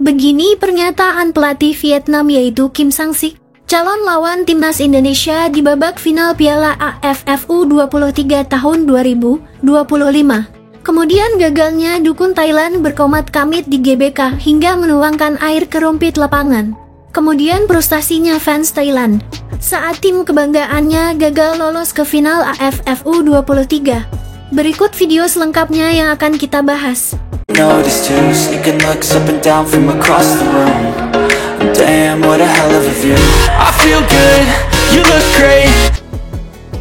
Begini pernyataan pelatih Vietnam yaitu Kim Sang-sik, calon lawan timnas Indonesia di babak final Piala AFF U23 tahun 2025. Kemudian gagalnya dukun Thailand berkomat-kamit di GBK hingga menuangkan air ke rumput lapangan. Kemudian frustasinya fans Thailand saat tim kebanggaannya gagal lolos ke final AFF U23. Berikut video selengkapnya yang akan kita bahas.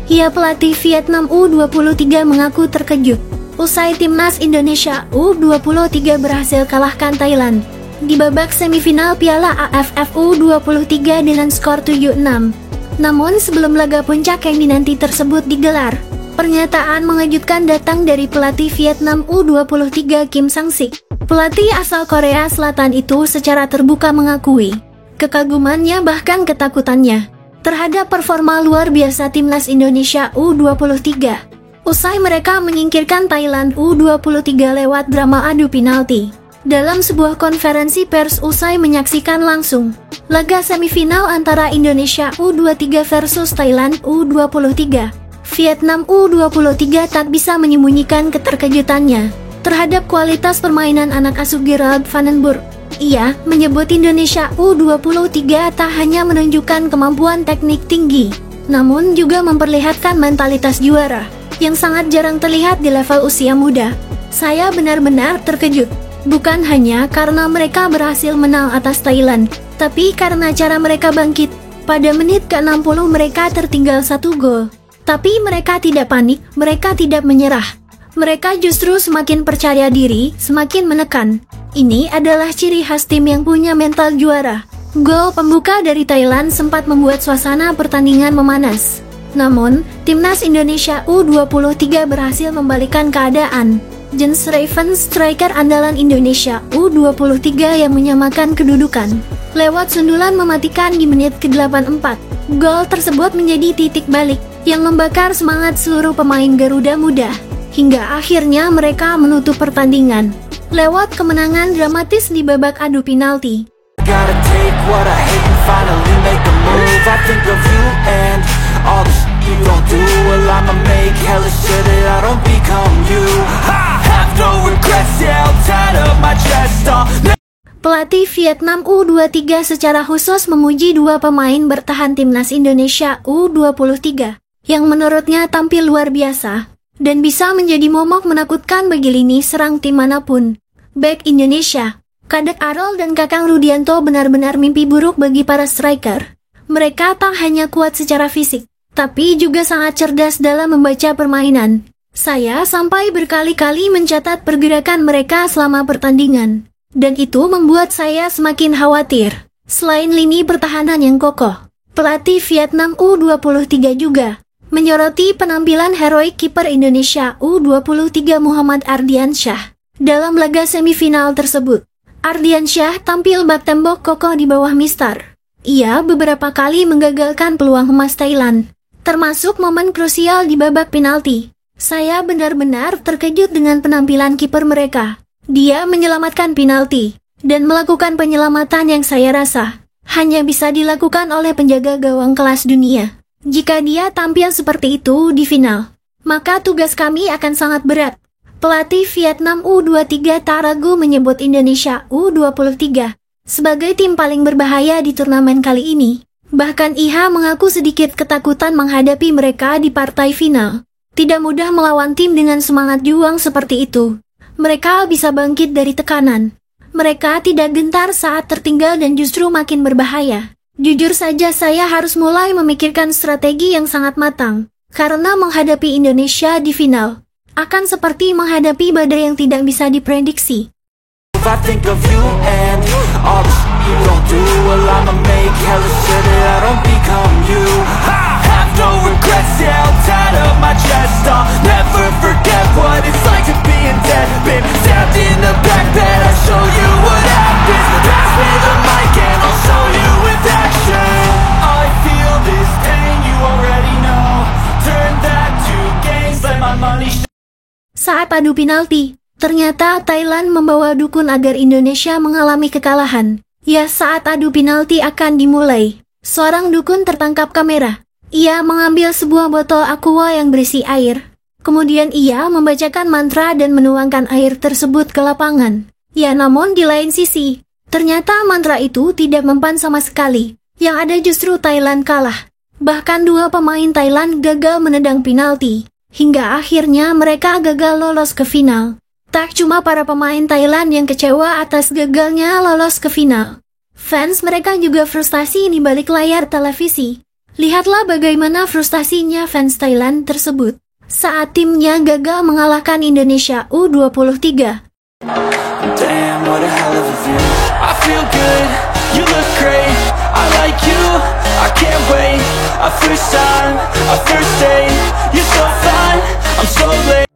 Ya, pelatih Vietnam U23 mengaku terkejut usai timnas Indonesia U23 berhasil kalahkan Thailand di babak semifinal Piala AFF U23 dengan skor 7-6. Namun sebelum laga puncak yang dinanti tersebut digelar, pernyataan mengejutkan datang dari pelatih Vietnam U23 Kim Sang-sik. Pelatih asal Korea Selatan itu secara terbuka mengakui kekagumannya bahkan ketakutannya terhadap performa luar biasa timnas Indonesia U23 usai mereka menyingkirkan Thailand U23 lewat drama adu penalti. Dalam sebuah konferensi pers usai menyaksikan langsung laga semifinal antara Indonesia U23 versus Thailand U23, Vietnam U23 tak bisa menyembunyikan keterkejutannya terhadap kualitas permainan anak asuh Gerald Vandenburg. Ia menyebut Indonesia U23 tak hanya menunjukkan kemampuan teknik tinggi, namun juga memperlihatkan mentalitas juara yang sangat jarang terlihat di level usia muda. Saya benar-benar terkejut. Bukan hanya karena mereka berhasil menang atas Thailand, tapi karena cara mereka bangkit. Pada menit ke-60 mereka tertinggal 1 gol. Tapi mereka tidak panik, mereka tidak menyerah. Mereka justru semakin percaya diri, semakin menekan. Ini adalah ciri khas tim yang punya mental juara. Gol pembuka dari Thailand sempat membuat suasana pertandingan memanas. Namun, timnas Indonesia U23 berhasil membalikan keadaan. Jens Raven, striker andalan Indonesia U23 yang menyamakan kedudukan lewat sundulan mematikan di menit ke-84. Gol tersebut menjadi titik balik yang membakar semangat seluruh pemain Garuda Muda hingga akhirnya mereka menutup pertandingan lewat kemenangan dramatis di babak adu penalti. Pelatih Vietnam U23 secara khusus memuji dua pemain bertahan timnas Indonesia U23 yang menurutnya tampil luar biasa dan bisa menjadi momok menakutkan bagi lini serang tim manapun. Bek Indonesia, Kadek Arol dan Kakang Rudianto benar-benar mimpi buruk bagi para striker. Mereka tak hanya kuat secara fisik, tapi juga sangat cerdas dalam membaca permainan. Saya sampai berkali-kali mencatat pergerakan mereka selama pertandingan, dan itu membuat saya semakin khawatir. Selain lini pertahanan yang kokoh, pelatih Vietnam U23 juga menyoroti penampilan heroik kiper Indonesia U23 Muhammad Ardiansyah. Dalam laga semifinal tersebut, Ardiansyah tampil bak tembok kokoh di bawah Mister. Ia beberapa kali menggagalkan peluang emas Thailand, termasuk momen krusial di babak penalti. Saya benar-benar terkejut dengan penampilan kiper mereka. Dia menyelamatkan penalti dan melakukan penyelamatan yang saya rasa hanya bisa dilakukan oleh penjaga gawang kelas dunia. Jika dia tampil seperti itu di final, maka tugas kami akan sangat berat. Pelatih Vietnam U23 tak ragu menyebut Indonesia U23 sebagai tim paling berbahaya di turnamen kali ini. Bahkan ia mengaku sedikit ketakutan menghadapi mereka di partai final. Tidak mudah melawan tim dengan semangat juang seperti itu. Mereka bisa bangkit dari tekanan. Mereka tidak gentar saat tertinggal dan justru makin berbahaya. Jujur saja saya harus mulai memikirkan strategi yang sangat matang. Karena menghadapi Indonesia di final akan seperti menghadapi badai yang tidak bisa diprediksi. I think of you and all the shit you don't do. Well, I'ma make hella sure that I don't become you. Have no regrets, yeah, I'll tie up my chest. I'll never forget what it's like to be in debt. Been stabbed in the back bed, I'll show you what happens. Pass me the mic and I'll show you with action. I feel this pain, you already know. Turn that to gains, let my money Saat adu penalti, Ternyata Thailand membawa dukun agar Indonesia mengalami kekalahan. Ya, saat adu penalti akan dimulai, seorang dukun tertangkap kamera. Ia mengambil sebuah botol aqua yang berisi air. Kemudian ia membacakan mantra dan menuangkan air tersebut ke lapangan. Ya, namun di lain sisi, ternyata mantra itu tidak mempan sama sekali. Yang ada justru Thailand kalah. Bahkan dua pemain Thailand gagal menendang penalti. Hingga akhirnya mereka gagal lolos ke final. Tak cuma para pemain Thailand yang kecewa atas gagalnya lolos ke final. Fans mereka juga frustasi di balik layar televisi. Lihatlah bagaimana frustasinya fans Thailand tersebut saat timnya gagal mengalahkan Indonesia U23. Damn, what a hell of a view. I feel good, you look great. I like you, I can't wait. A first time, a first date. You're so fine, I'm so late.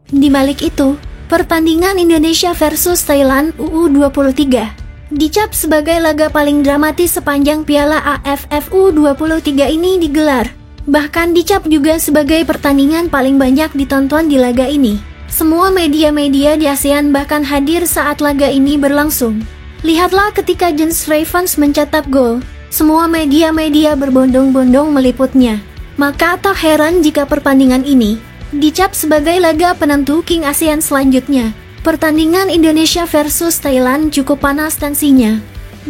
Di balik itu, pertandingan Indonesia versus Thailand U23 dicap sebagai laga paling dramatis sepanjang Piala AFF U23 ini digelar. Bahkan dicap juga sebagai pertandingan paling banyak ditonton di laga ini. Semua media-media di ASEAN bahkan hadir saat laga ini berlangsung. Lihatlah ketika Jens Ravens mencetak gol, semua media-media berbondong-bondong meliputnya. Maka tak heran jika pertandingan ini dicap sebagai laga penentu King ASEAN selanjutnya. Pertandingan Indonesia versus Thailand cukup panas tensinya.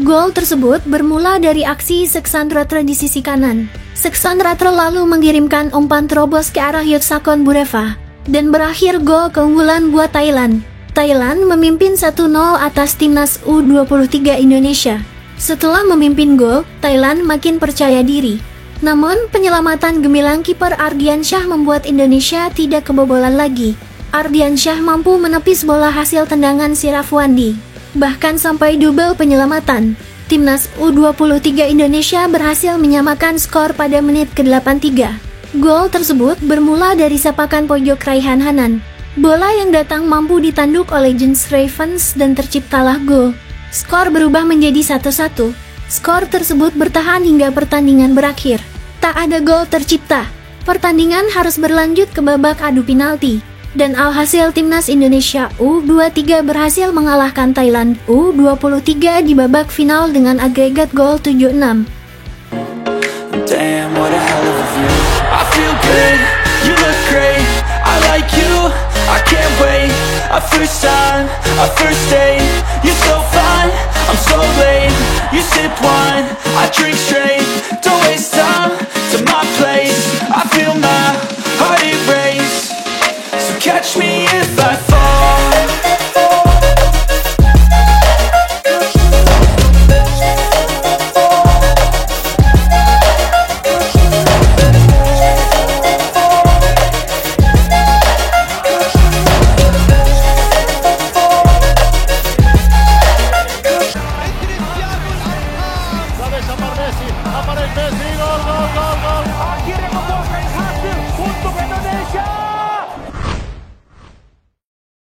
Gol tersebut bermula dari aksi Seksan Ratra di sisi kanan. Seksan Ratra lalu mengirimkan umpan terobos ke arah Yutsakon Bureva dan berakhir gol keunggulan buat Thailand. Thailand memimpin 1-0 atas timnas U23 Indonesia. Setelah memimpin gol, Thailand makin percaya diri. Namun, penyelamatan gemilang kiper Ardiansyah membuat Indonesia tidak kebobolan lagi. Ardiansyah mampu menepis bola hasil tendangan Sirafwandi. Bahkan sampai double penyelamatan, timnas U23 Indonesia berhasil menyamakan skor pada menit ke-83. Gol tersebut bermula dari sepakan pojok Raihan Hanan. Bola yang datang mampu ditanduk oleh Jens Ravens dan terciptalah gol. Skor berubah menjadi 1-1. Skor tersebut bertahan hingga pertandingan berakhir. Tak ada gol tercipta. Pertandingan harus berlanjut ke babak adu penalti. Dan alhasil timnas Indonesia U23 berhasil mengalahkan Thailand U23 di babak final dengan agregat gol 7-6. Damn, what a hell of a view. I feel good, you look great. I like you, I can't wait. A first time, a first date. You're so fine, I'm so late. You sip wine, I drink straight. Don't waste time to my place. I feel my heart erase. So catch me if I fall. Aparece Messi, gol, gol, gol, gol. Akhirnya membuahkan hasil untuk Indonesia.